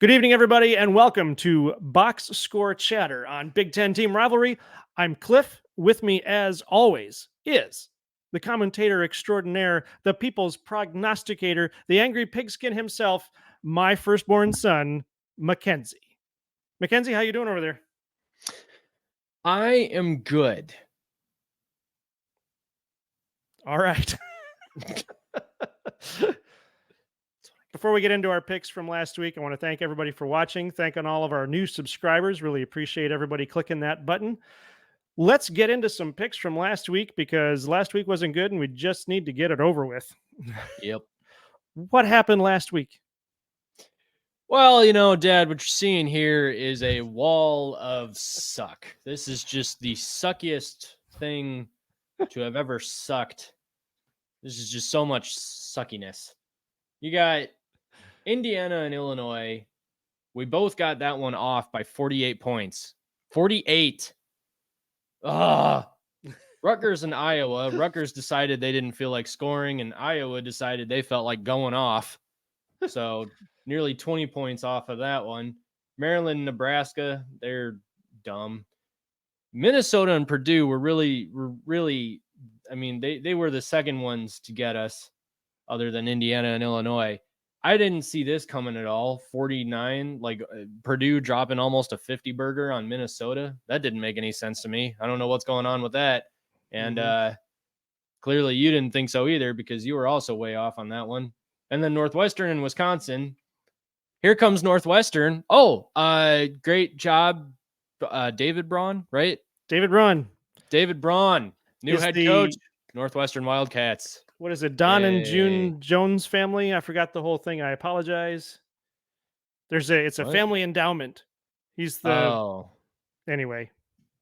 Good evening, everybody, and welcome to Box Score Chatter on Big Ten Team Rivalry. I'm Cliff. With me, as always, is the commentator extraordinaire, the people's prognosticator, the angry pigskin himself, my firstborn son, Mackenzie. Mackenzie, how you doing over there? I am good. All right. Before we get into our picks from last week, I want to thank everybody for watching. Thanking all of our new subscribers. Really appreciate everybody clicking that button. Let's get into some picks from last week because last week wasn't good and we just need to get it over with. Yep. What happened last week? Well, Dad, what you're seeing here is a wall of suck. This is just the suckiest thing to have ever sucked. This is just so much suckiness. You got Indiana and Illinois. We both got that one off by 48 points. 48. Rutgers and Iowa. Rutgers decided they didn't feel like scoring, and Iowa decided they felt like going off. So nearly 20 points off of that one. Maryland, Nebraska, they're dumb. Minnesota and Purdue were really, I mean, they were the second ones to get us other than Indiana and Illinois. I didn't see this coming at all. 49, like Purdue dropping almost a 50 burger on Minnesota. That didn't make any sense to me. I don't know what's going on with that. And clearly you didn't think so either because you were also way off on that one. And then Northwestern and Wisconsin. Here comes Northwestern. Oh, great job, David Braun, right? David Braun. David Braun, new head coach, Northwestern Wildcats. What is it? Don and June Jones family? I forgot the whole thing. I apologize. It's a family endowment. He's the Anyway,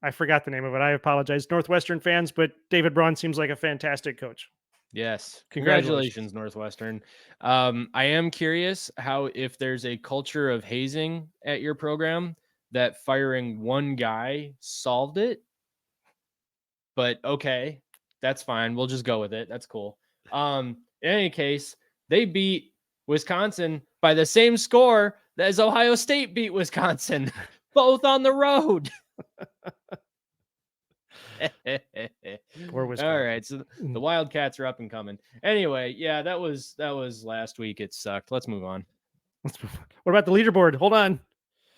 I forgot the name of it. I apologize, Northwestern fans, but David Braun seems like a fantastic coach. Yes. Congratulations, Northwestern. I am curious if there's a culture of hazing at your program that firing one guy solved it. But okay, that's fine. We'll just go with it. That's cool. In any case, they beat Wisconsin by the same score as Ohio State beat Wisconsin, both on the road. Poor Wisconsin. All right, so the Wildcats are up and coming. Anyway, yeah, that was last week. It sucked. Let's move on. What about the leaderboard? Hold on.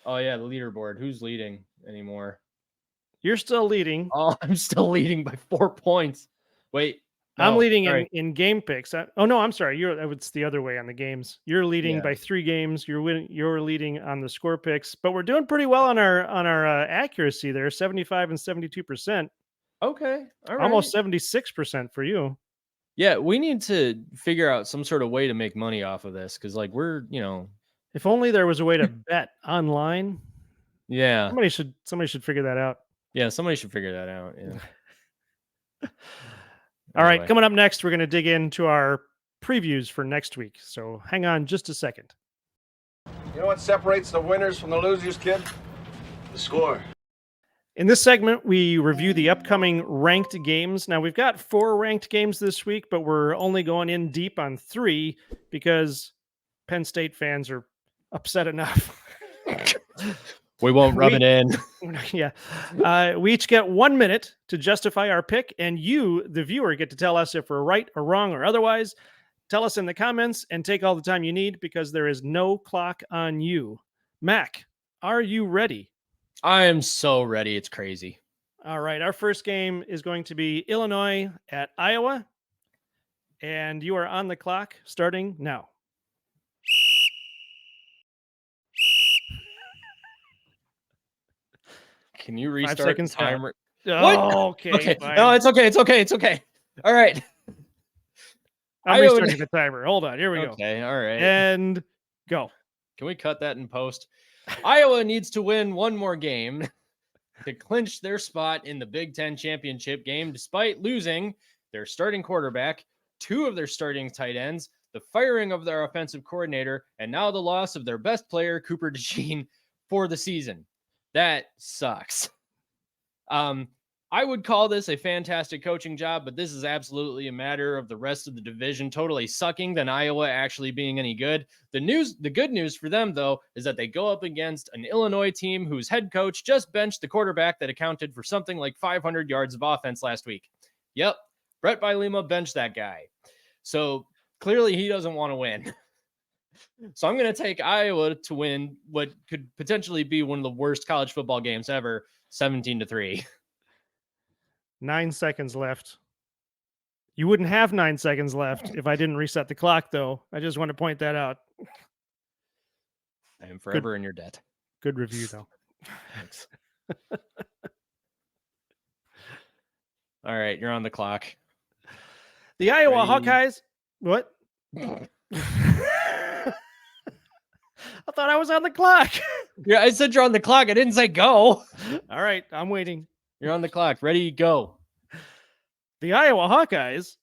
Oh yeah, the leaderboard. Who's leading anymore? You're still leading. Oh, I'm still leading by 4 points. Wait, no, I'm leading in game picks. No, I'm sorry. It's the other way on the games. You're leading by 3 games. You're leading on the score picks, but we're doing pretty well on our accuracy there, 75 and 72%. Okay, all right. Almost 76% for you. Yeah, we need to figure out some sort of way to make money off of this because, like, we're if only there was a way to bet online. Yeah, somebody should figure that out. Yeah, somebody should figure that out. Yeah. All right, coming up next, we're going to dig into our previews for next week. So hang on just a second. You know what separates the winners from the losers, kid? The score. In this segment, we review the upcoming ranked games. Now, we've got 4 ranked games this week, but we're only going in deep on 3 because Penn State fans are upset enough. We won't rub it in. Yeah. We each get 1 minute to justify our pick, and you, the viewer, get to tell us if we're right or wrong or otherwise. Tell us in the comments and take all the time you need because there is no clock on you. Mac, are you ready? I am so ready. It's crazy. All right. Our first game is going to be Illinois at Iowa, and you are on the clock starting now. Can you restart the timer? Oh, okay. Fine. No, it's okay. It's okay. It's okay. All right. I'm restarting the timer. Hold on. Here we go. Okay. All right. And go. Can we cut that in post? Iowa needs to win one more game to clinch their spot in the Big Ten championship game, despite losing their starting quarterback, 2 of their starting tight ends, the firing of their offensive coordinator, and now the loss of their best player, Cooper DeJean, for the season. That sucks. I would call this a fantastic coaching job, but this is absolutely a matter of the rest of the division totally sucking than Iowa actually being any good. The good news for them, though, is that they go up against an Illinois team whose head coach just benched the quarterback that accounted for something like 500 yards of offense last week. Yep, Brett Bielema benched that guy. So clearly he doesn't want to win. So I'm going to take Iowa to win what could potentially be one of the worst college football games ever, 17-3. 9 seconds left. You wouldn't have 9 seconds left if I didn't reset the clock, though. I just want to point that out. I am forever in your debt. Good review, though. Thanks. All right, you're on the clock. The Iowa Ready? Hawkeyes. What? I thought I was on the clock. Yeah, I said you're on the clock. I didn't say go. All right, I'm waiting. You're on the clock. Ready, go. The Iowa Hawkeyes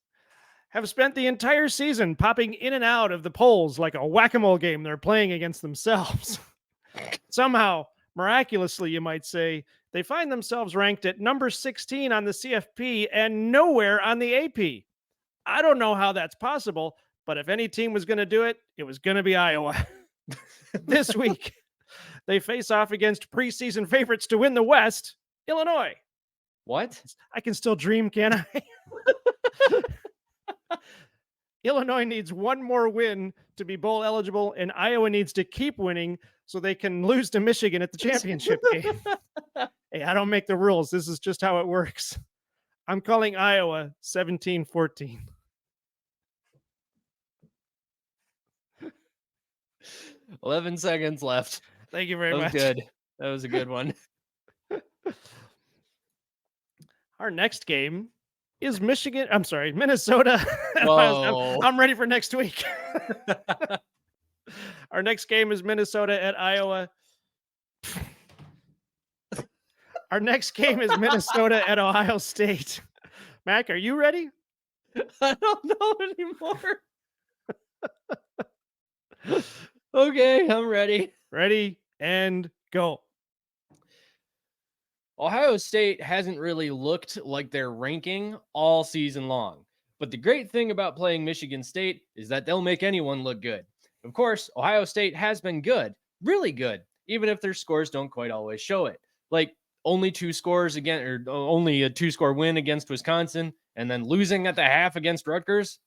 have spent the entire season popping in and out of the polls like a whack-a-mole game they're playing against themselves. Somehow, miraculously, you might say, they find themselves ranked at number 16 on the CFP and nowhere on the AP. I don't know how that's possible, but if any team was going to do it, it was going to be Iowa. This week, they face off against preseason favorites to win the West, Illinois. What? I can still dream, can I? Illinois needs one more win to be bowl eligible, and Iowa needs to keep winning so they can lose to Michigan at the championship game. Hey, I don't make the rules. This is just how it works. I'm calling Iowa 17-14. 11 seconds left. Thank you very That was much. good. That was a good one. Our next game is Minnesota. Whoa. I'm ready for next week. Our next game is Minnesota at Iowa. Our next game is Minnesota at Ohio State. Mac, are you ready? I don't know anymore. Okay, I'm ready. Ready and go. Ohio State hasn't really looked like they're ranking all season long. But the great thing about playing Michigan State is that they'll make anyone look good. Of course, Ohio State has been good, really good, even if their scores don't quite always show it. Like only a 2-score win against Wisconsin and then losing at the half against Rutgers.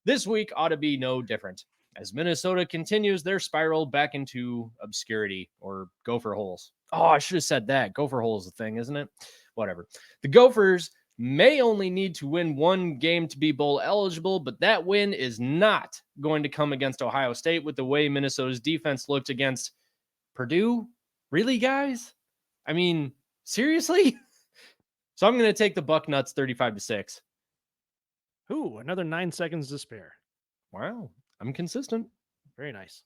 This week ought to be no different as Minnesota continues their spiral back into obscurity or gopher holes. Oh, I should have said that. Gopher hole is a thing, isn't it? Whatever. The Gophers may only need to win one game to be bowl eligible, but that win is not going to come against Ohio State with the way Minnesota's defense looked against Purdue. Really, guys? I mean, seriously? So I'm going to take the Bucknuts 35-6. Ooh, another 9 seconds to spare. Wow. I'm consistent. Very nice.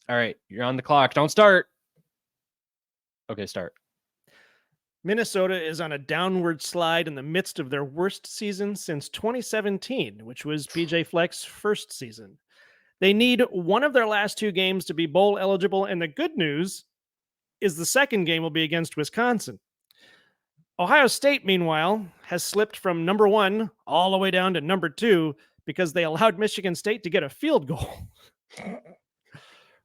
All right. You're on the clock. Don't start. Okay, start. Minnesota is on a downward slide in the midst of their worst season since 2017, which was PJ Fleck's first season. They need one of their last two games to be bowl eligible, and the good news is the second game will be against Wisconsin. Ohio State, meanwhile, has slipped from number 1 all the way down to number 2 because they allowed Michigan State to get a field goal.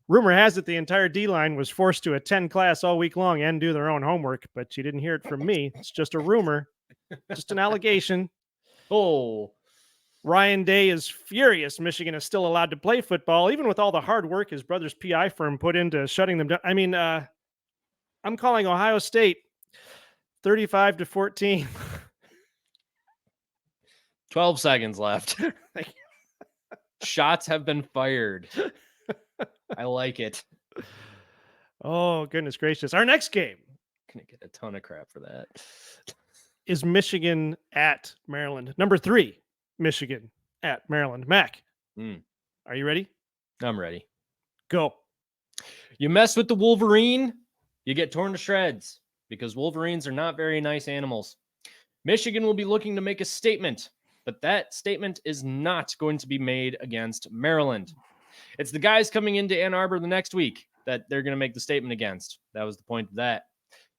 Rumor has it the entire D-line was forced to attend class all week long and do their own homework, but you didn't hear it from me. It's just a rumor, just an allegation. Oh, Ryan Day is furious Michigan is still allowed to play football, even with all the hard work his brother's PI firm put into shutting them down. I mean, I'm calling Ohio State 35-14. 12 seconds left. Thank you. Shots have been fired. I like it. Oh, goodness gracious. Our next game Gonna get a ton of crap for that. is Michigan at Maryland. Number 3, Michigan at Maryland. Mac, Are you ready? I'm ready. Go. You mess with the Wolverine, you get torn to shreds because Wolverines are not very nice animals. Michigan will be looking to make a statement, but that statement is not going to be made against Maryland. It's the guys coming into Ann Arbor the next week that they're going to make the statement against. That was the point of that.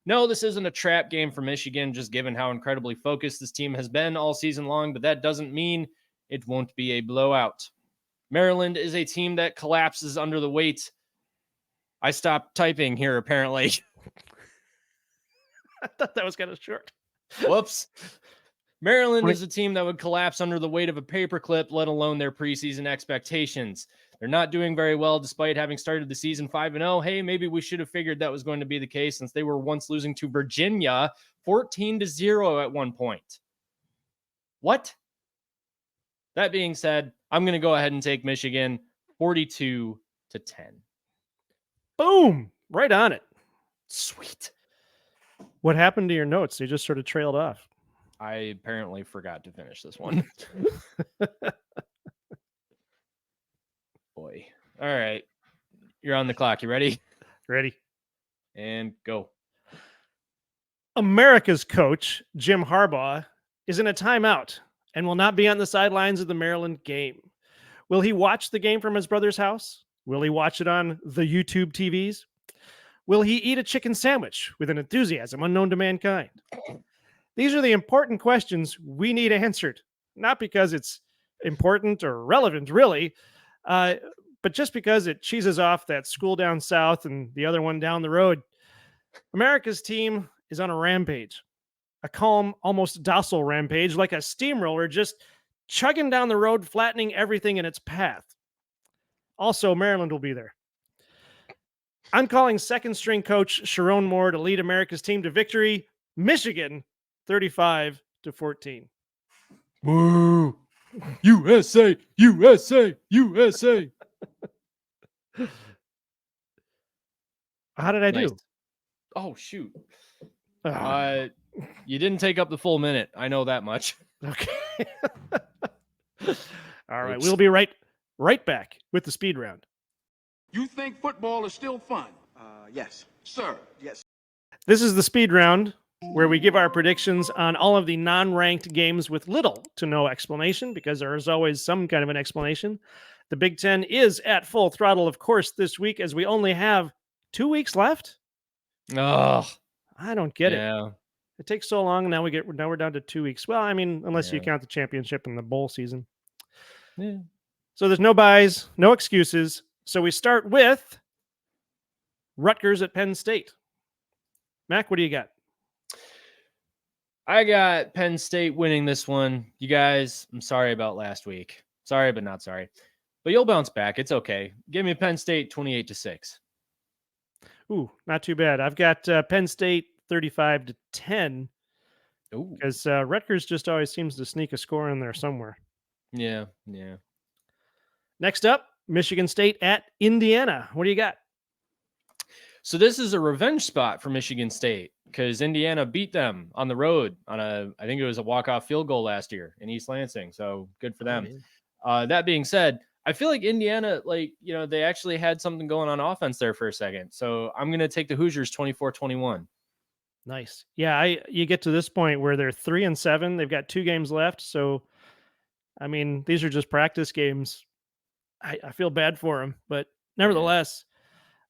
No, this isn't a trap game for Michigan, just given how incredibly focused this team has been all season long, but that doesn't mean it won't be a blowout. Maryland is a team that collapses under the weight. I stopped typing here, apparently. I thought that was kind of short. Whoops. Maryland is a team that would collapse under the weight of a paperclip, let alone their preseason expectations. They're not doing very well despite having started the season 5-0. Hey, maybe we should have figured that was going to be the case since they were once losing to Virginia 14-0 at one point. What? That being said, I'm going to go ahead and take Michigan 42-10. Boom! Right on it. Sweet. What happened to your notes? You just sort of trailed off. I apparently forgot to finish this one. Boy. All right. You're on the clock. You ready? Ready? And go. America's coach, Jim Harbaugh, is in a timeout and will not be on the sidelines of the Maryland game. Will he watch the game from his brother's house? Will he watch it on the YouTube TVs? Will he eat a chicken sandwich with an enthusiasm unknown to mankind? These are the important questions we need answered, not because it's important or relevant, really, but just because it cheeses off that school down south and the other one down the road. America's team is on a rampage, a calm, almost docile rampage, like a steamroller just chugging down the road, flattening everything in its path. Also, Maryland will be there. I'm calling second string coach Sharon Moore to lead America's team to victory. Michigan, 35-14. Woo! USA! USA! USA! How did I do? Oh, shoot. Ah, You didn't take up the full minute. I know that much. okay. All right. Oops. We'll be right back with the speed round. You think football is still fun? Yes. Sir. Yes. This is the speed round where we give our predictions on all of the non-ranked games with little to no explanation, because there is always some kind of an explanation. The Big Ten is at full throttle, of course, this week, as we only have 2 weeks left. Oh, I don't get it. yeah. It takes so long. Now we're down to 2 weeks. Well, I mean, unless you Yeah. count the championship and the bowl season. Yeah. So there's no buys, no excuses. So we start with Rutgers at Penn State. Mac, what do you got? I got Penn State winning this one. You guys, I'm sorry about last week. Sorry, but not sorry. But you'll bounce back. It's okay. Give me Penn State 28-6. Ooh, not too bad. I've got Penn State 35-10 Ooh. because Rutgers just always seems to sneak a score in there somewhere. Yeah, yeah. Next up, Michigan State at Indiana. What do you got? So this is a revenge spot for Michigan State because Indiana beat them on the road on I think it was a walk-off field goal last year in East Lansing. So good for them. That being said, I feel like Indiana, they actually had something going on offense there for a second. So I'm going to take the Hoosiers 24-21. Nice. Yeah, you get to this point where they're 3-7. They've got 2 games left. So, I mean, these are just practice games. I feel bad for them, but nevertheless,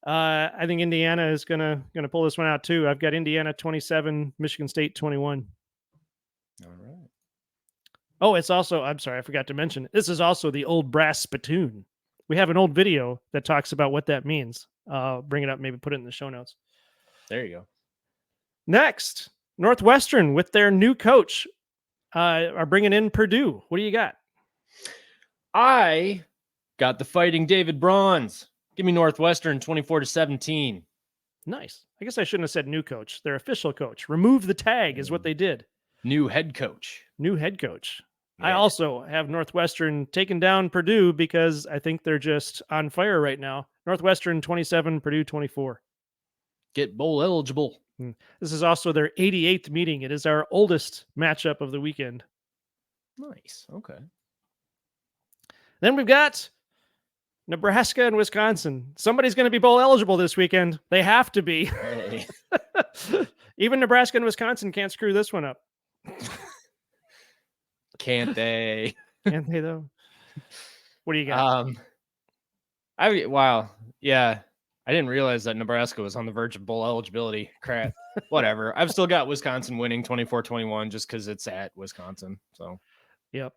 I think Indiana is gonna pull this one out too. I've got Indiana 27, Michigan State 21. All right. Oh, it's also, I'm sorry, I forgot to mention, this is also the old brass spittoon. We have an old video that talks about what that means. Bring it up, maybe put it in the show notes. There you go. Next, Northwestern with their new coach are bringing in Purdue. What do you got? I got the Fighting David Bronze. Give me Northwestern 24-17. Nice. I guess I shouldn't have said new coach. Their official coach. Remove the tag is what they did. New head coach. New head coach. I Yeah. also have Northwestern taking down Purdue because I think they're just on fire right now. Northwestern 27, Purdue 24. Get bowl eligible. This is also their 88th meeting. It is our oldest matchup of the weekend. Nice. Okay. Then we've got Nebraska and Wisconsin. Somebody's going to be bowl eligible this weekend. They have to be. Hey. Even Nebraska and Wisconsin can't screw this one up. Can't they? Can't they, though? What do you got? Wow. Yeah. I didn't realize that Nebraska was on the verge of bowl eligibility. Crap. Whatever. I've still got Wisconsin winning 24-21 just because it's at Wisconsin. So, Yep.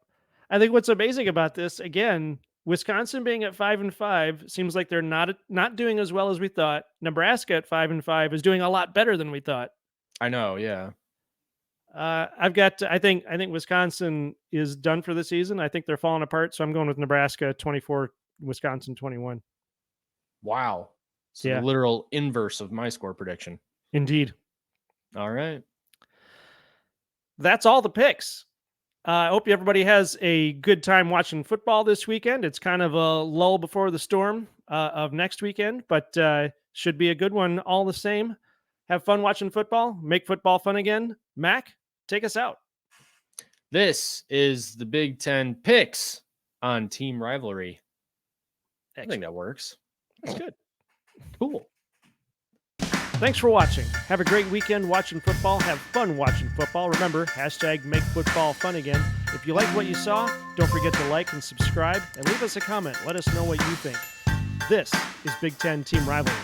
I think what's amazing about this, again, Wisconsin being at 5-5 seems like they're not doing as well as we thought. Nebraska at 5-5 is doing a lot better than we thought. I know. Yeah. I think Wisconsin is done for the season. I think they're falling apart. So I'm going with Nebraska 24, Wisconsin 21. Wow. It's Yeah. the literal inverse of my score prediction. Indeed. All right. That's all the picks. I hope everybody has a good time watching football this weekend. It's kind of a lull before the storm of next weekend, but should be a good one all the same. Have fun watching football. Make football fun again. Mac, take us out. This is the Big Ten picks on Team Rivalry. I think that works. That's good. Cool. Thanks for watching. Have a great weekend watching football. Have fun watching football. Remember, hashtag make football fun again. If you like what you saw, don't forget to like and subscribe and leave us a comment. Let us know what you think. This is Big Ten Team Rivalry.